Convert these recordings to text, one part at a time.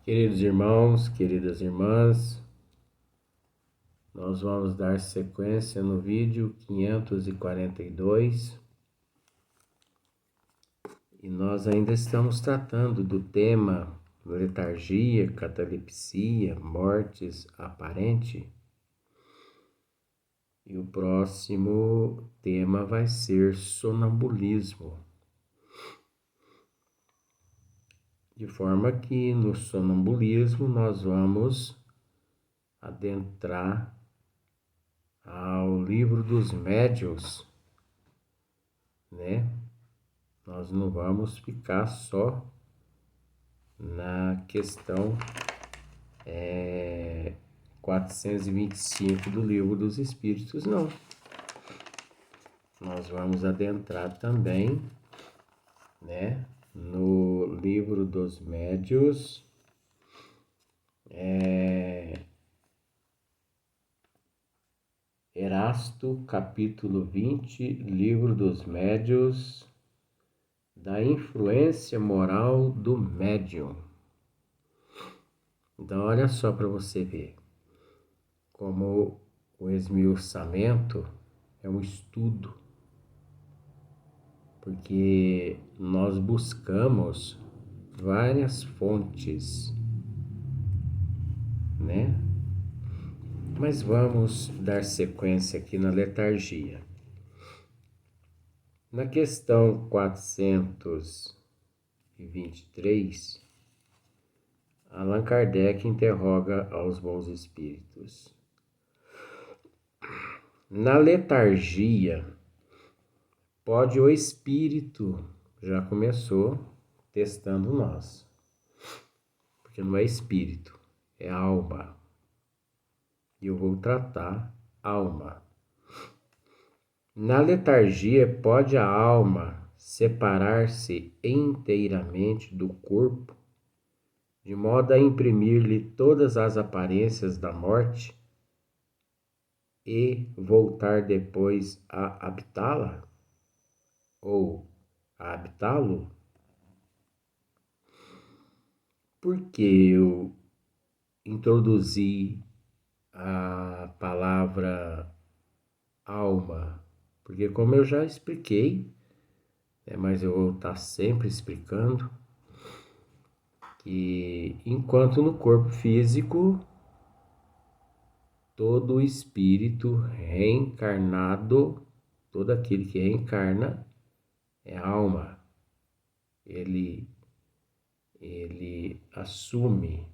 Queridos irmãos, queridas irmãs, nós vamos dar sequência no vídeo 542 e nós ainda estamos tratando do tema letargia, catalepsia, mortes aparente. E o próximo tema vai ser sonambulismo. De forma que no sonambulismo nós vamos adentrar ao livro dos médiuns, né? Nós não vamos ficar só na questão 425 do livro dos Espíritos, não. Nós vamos adentrar também, né, no livro dos médiuns, Erasto, capítulo 20, livro dos médiuns, da influência moral do médium. Então, olha só para você ver como o esmiuçamento é um estudo, porque nós buscamos várias fontes, né? Mas vamos dar sequência aqui na letargia. Na questão 423, Allan Kardec interroga aos bons espíritos. Na letargia, pode o espírito, já começou testando nós, porque não é espírito, é alma. E eu vou tratar alma. Na letargia, pode a alma separar-se inteiramente do corpo, de modo a imprimir-lhe todas as aparências da morte e voltar depois a habitá-la? Ou a habitá-lo? Por que eu introduzi a palavra alma? Porque, como eu já expliquei, mas eu vou estar sempre explicando, que enquanto no corpo físico, todo espírito reencarnado, todo aquele que reencarna, é alma. Ele assume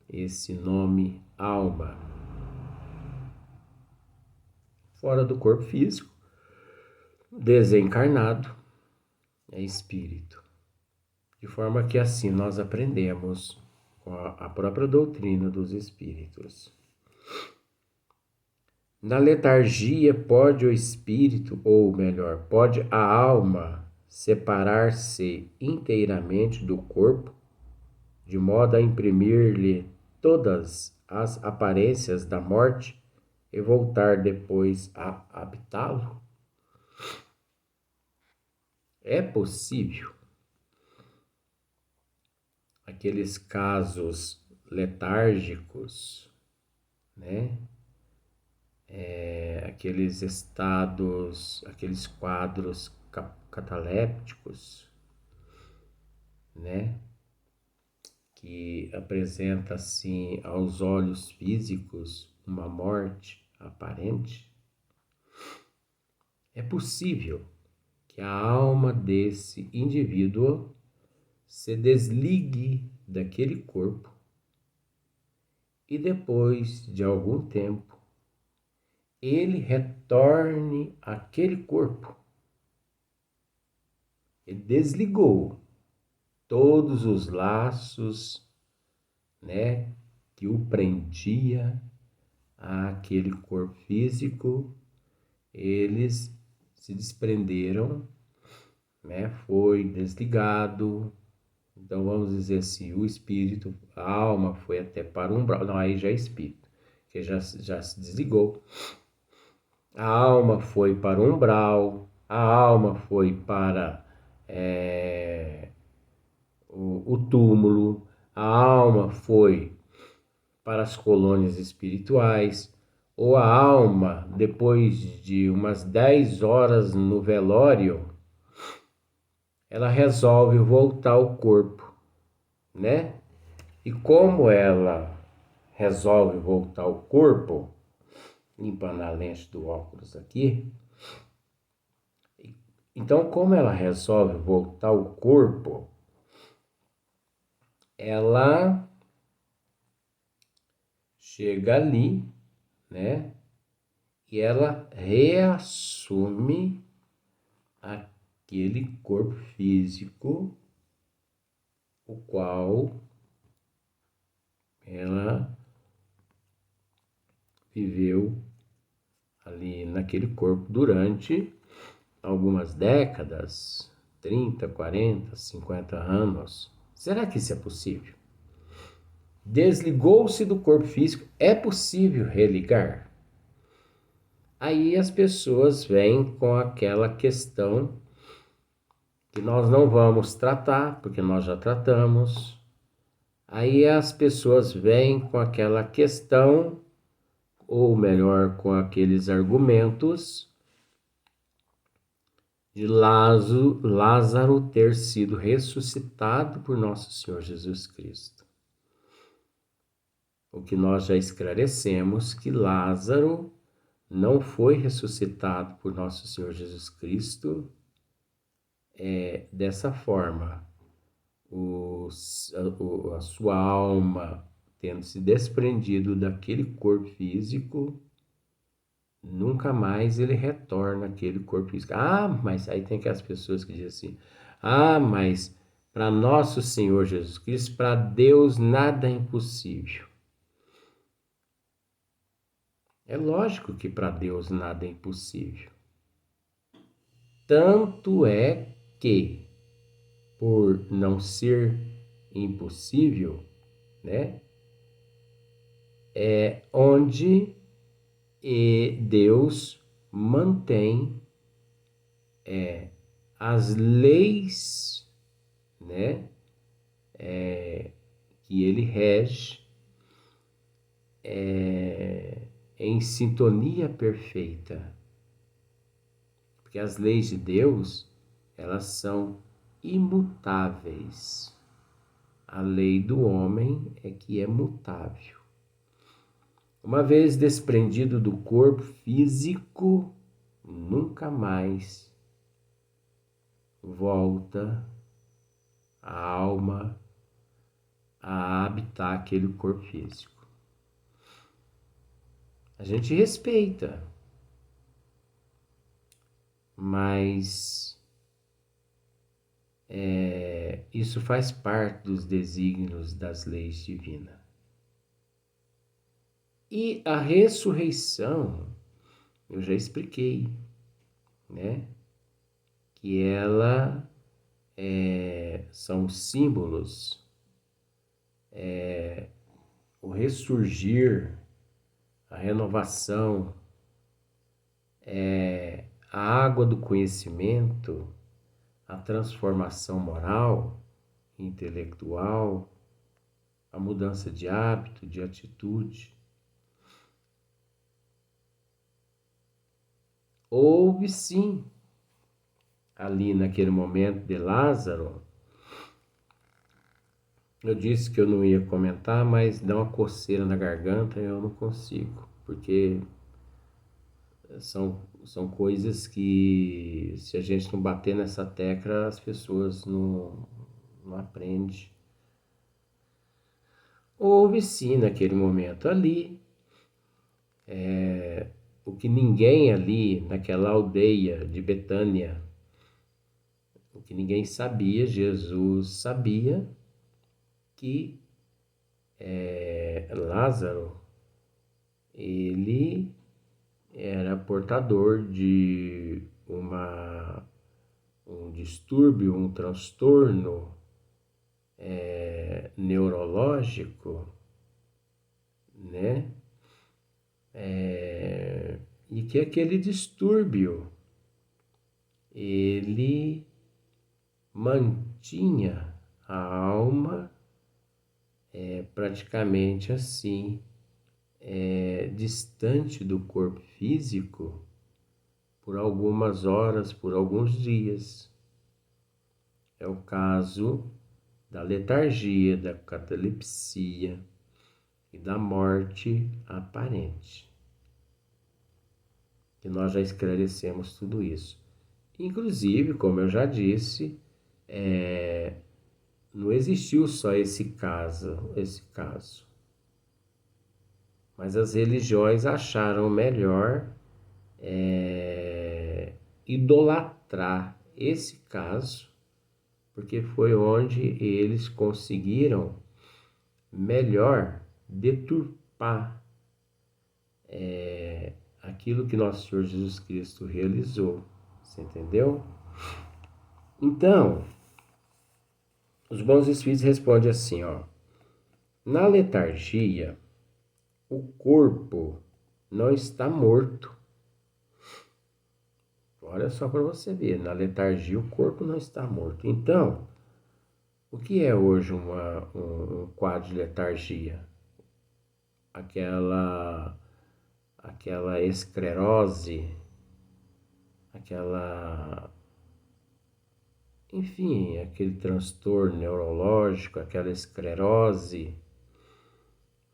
esse nome alma. Fora do corpo físico, desencarnado é espírito. De forma que assim nós aprendemos com a própria doutrina dos espíritos. Na letargia, pode o espírito, ou melhor, pode a alma separar-se inteiramente do corpo, de modo a imprimir-lhe todas as aparências da morte e voltar depois a habitá-lo? É possível. Aqueles casos letárgicos, né? Aqueles estados, aqueles quadros catalépticos, né? Que apresenta assim aos olhos físicos uma morte aparente. É possível que a alma desse indivíduo se desligue daquele corpo e depois de algum tempo ele retorne àquele corpo. Ele desligou todos os laços, né, que o prendia àquele corpo físico. Eles se desprenderam, né, foi desligado. Então vamos dizer assim, o espírito, a alma foi até para o umbral, não, aí já é espírito, que já se desligou. A alma foi para o umbral, a alma foi para o túmulo, a alma foi para as colônias espirituais, ou a alma, depois de umas 10 horas no velório, ela resolve voltar ao corpo, né? E como ela resolve voltar ao corpo, limpando a lente do óculos aqui, então como ela resolve voltar ao corpo, ela chega ali, né? E ela reassume aquele corpo físico, o qual ela viveu ali naquele corpo durante algumas décadas, 30, 40, 50 anos. Será que isso é possível? Desligou-se do corpo físico, é possível religar? Aí as pessoas vêm com aquela questão que nós não vamos tratar, porque nós já tratamos. Aí as pessoas vêm com aquela questão, ou melhor, com aqueles argumentos de Lázaro ter sido ressuscitado por nosso Senhor Jesus Cristo. O que nós já esclarecemos que Lázaro não foi ressuscitado por nosso Senhor Jesus Cristo dessa forma. A sua alma tendo se desprendido daquele corpo físico, nunca mais ele retorna àquele corpo físico. Ah, mas aí tem aquelas pessoas que dizem assim: ah, mas para nosso Senhor Jesus Cristo, para Deus nada é impossível. É lógico que para Deus nada é impossível. Tanto é que, por não ser impossível, né, é onde Deus mantém as leis, né, que ele rege em sintonia perfeita. Porque as leis de Deus, elas são imutáveis. A lei do homem é que é mutável. Uma vez desprendido do corpo físico, nunca mais volta a alma a habitar aquele corpo físico. A gente respeita, mas isso faz parte dos desígnios das leis divinas. E a ressurreição, eu já expliquei, né? Que ela são símbolos, o ressurgir, a renovação, a água do conhecimento, a transformação moral, intelectual, a mudança de hábito, de atitude. Houve sim, ali naquele momento de Lázaro, eu disse que eu não ia comentar, mas dá uma coceira na garganta e eu não consigo, porque são coisas que, se a gente não bater nessa tecla, as pessoas não aprendem. Houve sim, naquele momento ali, o que ninguém ali, naquela aldeia de Betânia, o que ninguém sabia, Jesus sabia que Lázaro, ele era portador de um distúrbio, um transtorno neurológico, né? E que aquele distúrbio ele mantinha a alma praticamente assim, distante do corpo físico por algumas horas, por alguns dias. É o caso da letargia, da catalepsia e da morte aparente. E nós já esclarecemos tudo isso. Inclusive, como eu já disse, não existiu só esse caso. Mas as religiões acharam melhor idolatrar esse caso, porque foi onde eles conseguiram melhor deturpar aquilo que nosso Senhor Jesus Cristo realizou. Você entendeu? Então, os bons espíritos respondem assim, ó. Na letargia, o corpo não está morto. Olha só para você ver, na letargia o corpo não está morto. Então, o que é hoje um quadro de letargia? Aquela esclerose, enfim, aquele transtorno neurológico, aquela esclerose,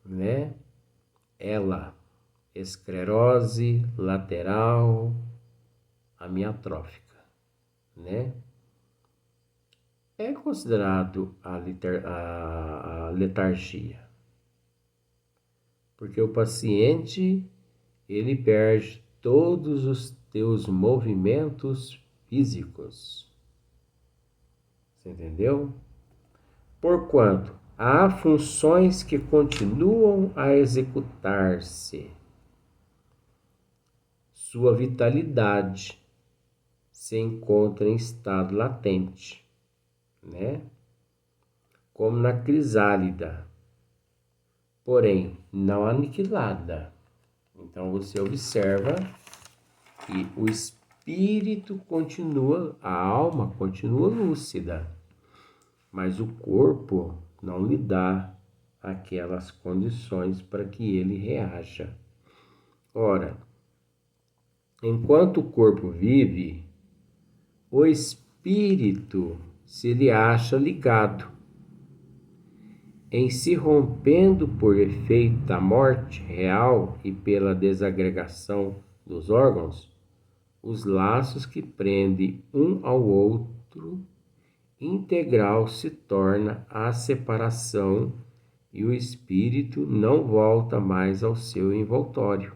né? Esclerose lateral amiotrófica, né? É considerado a letargia, porque o paciente ele perde todos os teus movimentos físicos. Você entendeu? Porquanto há funções que continuam a executar-se. Sua vitalidade se encontra em estado latente, né? Como na crisálida, porém não aniquilada. Então você observa que o espírito continua, a alma continua lúcida, mas o corpo não lhe dá aquelas condições para que ele reaja. Ora, enquanto o corpo vive, o espírito se lhe acha ligado, em se rompendo por efeito da morte real e pela desagregação dos órgãos, os laços que prendem um ao outro integral se torna a separação e o espírito não volta mais ao seu envoltório.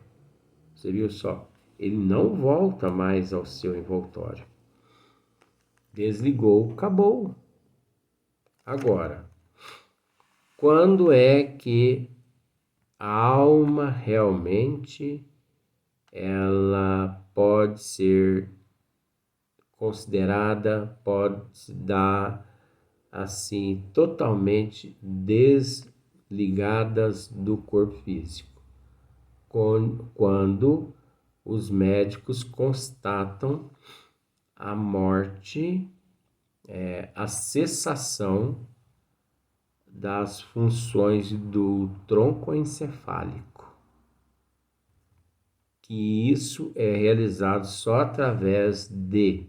Você viu só? Ele não volta mais ao seu envoltório. Desligou, acabou. Agora, quando é que a alma realmente ela pode ser considerada, pode se dar assim totalmente desligadas do corpo físico? Quando os médicos constatam a morte, a cessação das funções do tronco encefálico, que isso é realizado só através de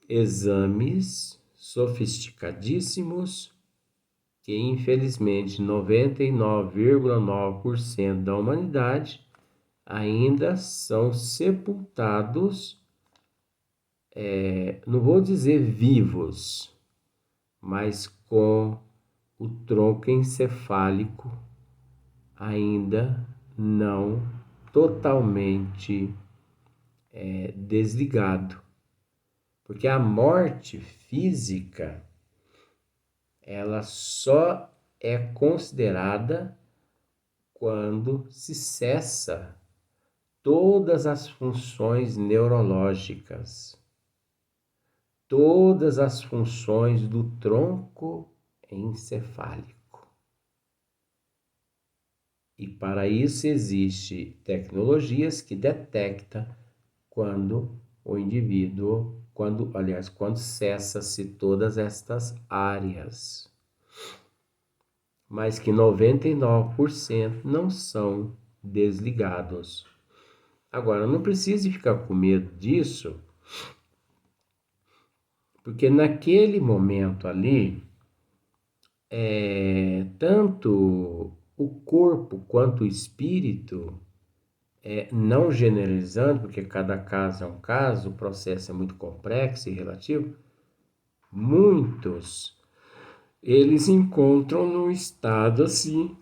exames sofisticadíssimos que infelizmente 99,9% da humanidade ainda são sepultados, não vou dizer vivos, mas com o tronco encefálico ainda não totalmente desligado. Porque a morte física, ela só é considerada quando se cessa todas as funções neurológicas, todas as funções do tronco encefálico. E para isso existe tecnologias que detectam quando o indivíduo, quando cessa-se todas estas áreas. mas que 99% não são desligados. Agora, não precise ficar com medo disso, porque naquele momento ali, tanto o corpo quanto o espírito, não generalizando, porque cada caso é um caso, o processo é muito complexo e relativo, muitos eles encontram num estado assim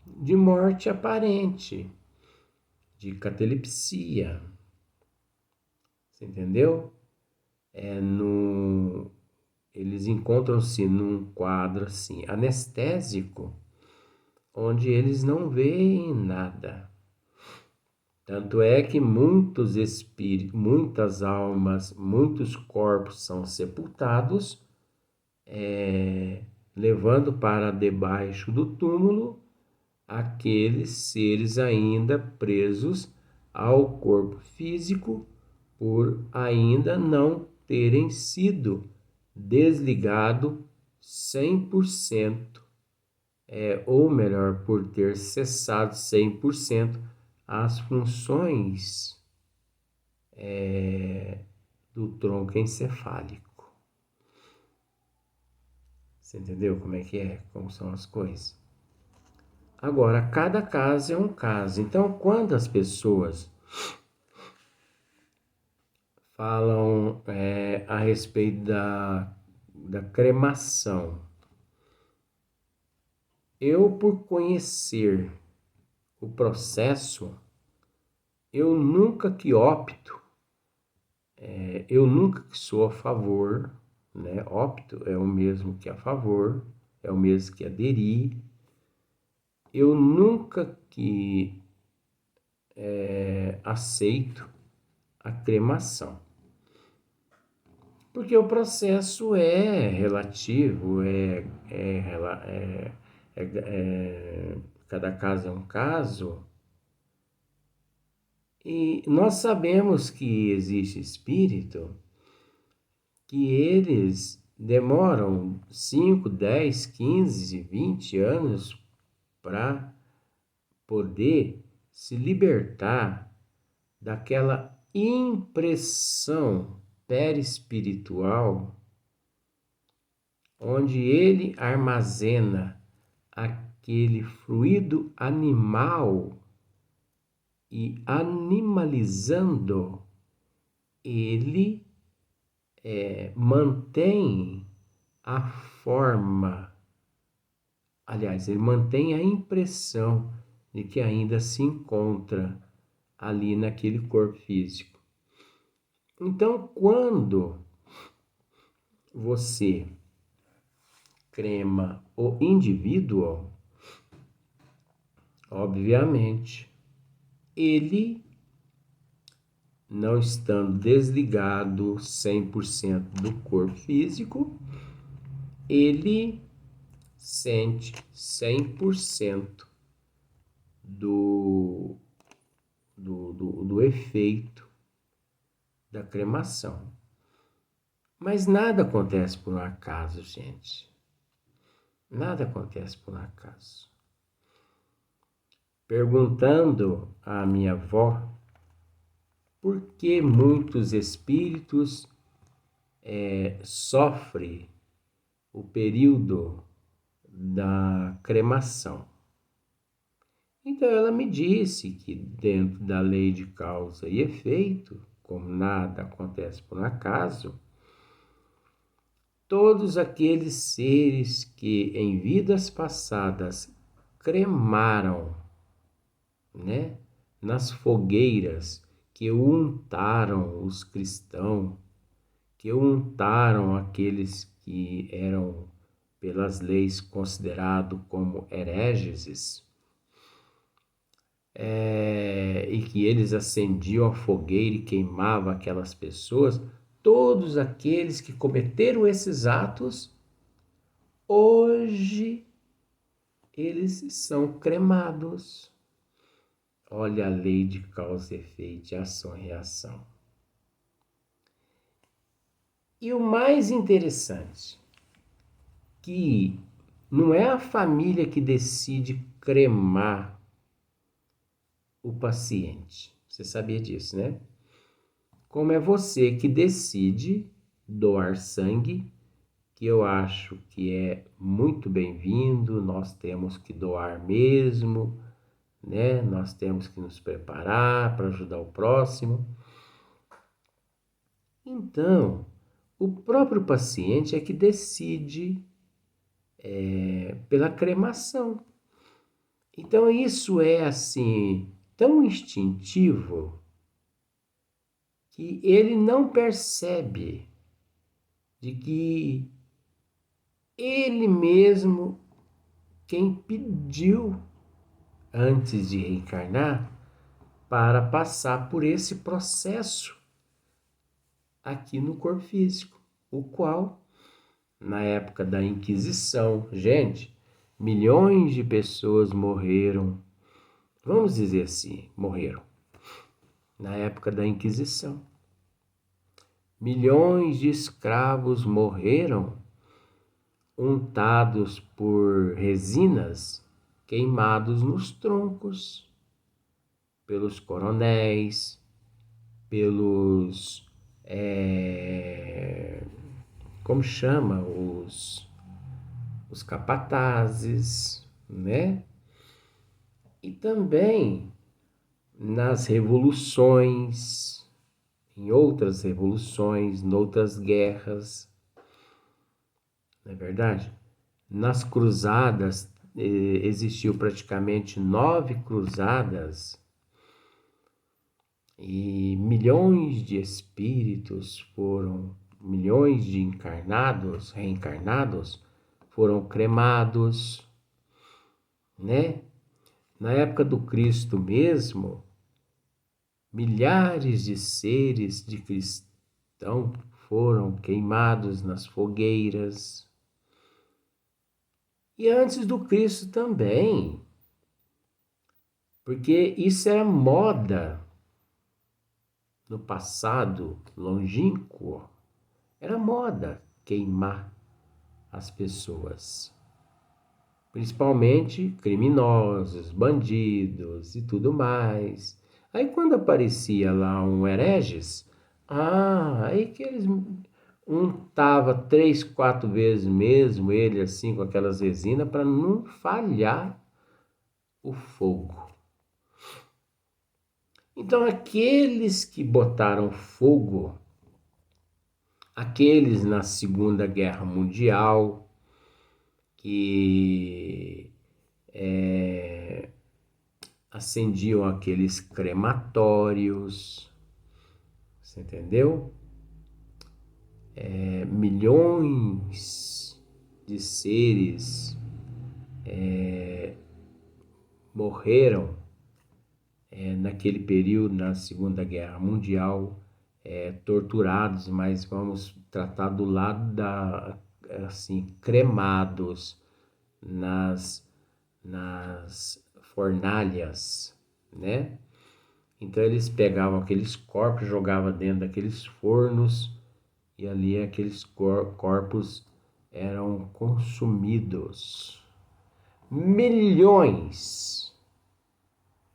de morte aparente, de catalepsia, você entendeu? Eles encontram-se num quadro assim anestésico, onde eles não veem nada. Tanto é que muitos espíritos, muitas almas, muitos corpos são sepultados, levando para debaixo do túmulo aqueles seres ainda presos ao corpo físico por ainda não terem sido desligado 100%, ou melhor, por ter cessado 100% as funções do tronco encefálico. Você entendeu como é que é? Como são as coisas? Agora, cada caso é um caso. Então, quando as pessoas falam a respeito da cremação, eu, por conhecer o processo, eu nunca que opto, eu nunca que sou a favor, né? Opto é o mesmo que a favor, é o mesmo que aderir. Eu nunca que aceito a cremação, porque o processo é relativo, cada caso é um caso, e nós sabemos que existe espírito que eles demoram 5, 10, 15, 20 anos para poder se libertar daquela impressão perispiritual onde ele armazena aquele fluido animal e animalizando ele mantém a forma, aliás, ele mantém a impressão de que ainda se encontra ali naquele corpo físico. Então, quando você crema o indivíduo, obviamente, ele, não estando desligado 100% do corpo físico, ele sente 100% do efeito da cremação. Mas nada acontece por um acaso, gente. Nada acontece por um acaso. Perguntando à minha avó por que muitos espíritos sofrem o período da cremação. Então ela me disse que dentro da lei de causa e efeito, como nada acontece por um acaso, todos aqueles seres que em vidas passadas cremaram, né, nas fogueiras que untaram os cristãos, que untaram aqueles que eram pelas leis considerados como hereges, e que eles acendiam a fogueira e queimavam aquelas pessoas, todos aqueles que cometeram esses atos, hoje eles são cremados. Olha a lei de causa e efeito, ação e reação. E o mais interessante, que Não é a família que decide cremar o paciente. Você sabia disso, né? Como é você que decide doar sangue, que eu acho que é muito bem-vindo, nós temos que doar mesmo, né? Nós temos que nos preparar para ajudar o próximo. Então, o próprio paciente é que decide pela cremação. Então, isso é assim tão instintivo que ele não percebe de que ele mesmo quem pediu antes de reencarnar para passar por esse processo aqui no corpo físico, o qual na época da Inquisição, gente, milhões de pessoas morreram, vamos dizer assim, morreram na época da Inquisição. Milhões de escravos morreram untados por resinas queimados nos troncos, pelos coronéis, pelos como chama? Os capatazes, né? E também nas revoluções, em outras revoluções, em outras guerras, não é verdade? Nas cruzadas, existiu praticamente 9 cruzadas e milhões de espíritos foram, milhões de encarnados, reencarnados, foram cremados, né? Na época do Cristo mesmo, milhares de seres de cristão foram queimados nas fogueiras. E antes do Cristo também, porque isso era moda no passado longínquo, era moda queimar as pessoas, principalmente criminosos, bandidos e tudo mais. Aí quando aparecia lá um hereges, aí que eles untava 3, 4 vezes mesmo ele assim com aquelas resinas para não falhar o fogo. Então aqueles que botaram fogo, aqueles na Segunda Guerra Mundial, que acendiam aqueles crematórios, você entendeu? Milhões de seres morreram naquele período, na Segunda Guerra Mundial, torturados, mas vamos tratar do lado da, assim, cremados nas fornalhas, né? Então eles pegavam aqueles corpos, jogavam dentro daqueles fornos e ali aqueles corpos eram consumidos. Milhões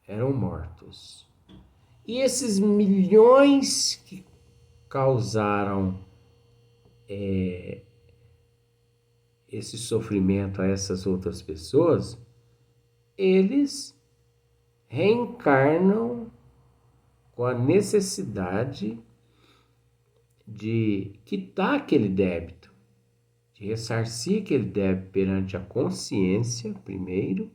eram mortos. E esses milhões que causaram esse sofrimento a essas outras pessoas, eles reencarnam com a necessidade de quitar aquele débito, de ressarcir aquele débito perante a consciência, primeiro,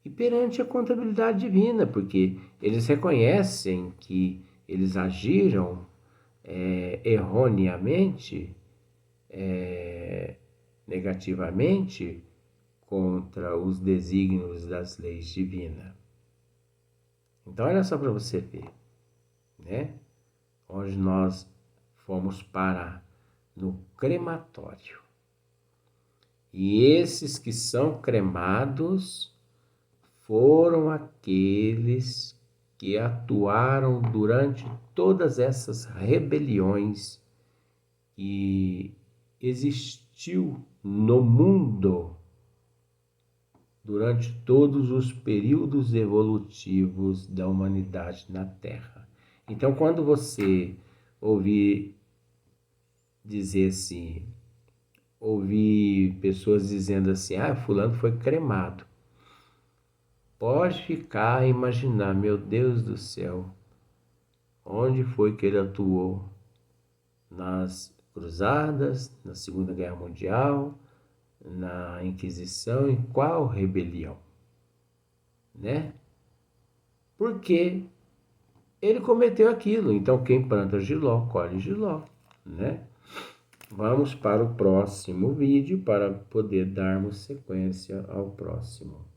e perante a contabilidade divina, porque eles reconhecem que eles agiram erroneamente, negativamente, contra os desígnios das leis divinas. Então, olha só para você ver, né? Onde nós fomos parar, no crematório. E esses que são cremados foram aqueles que atuaram durante todas essas rebeliões que existiu no mundo durante todos os períodos evolutivos da humanidade na Terra. Então, quando você ouvir dizer assim, ouvir pessoas dizendo assim, fulano foi cremado, pode ficar a imaginar, meu Deus do céu, onde foi que ele atuou? Nas cruzadas, na Segunda Guerra Mundial, na Inquisição, em qual rebelião? Né? Porque ele cometeu aquilo. Então, quem planta giló, colhe giló, né? Vamos para o próximo vídeo para poder darmos sequência ao próximo.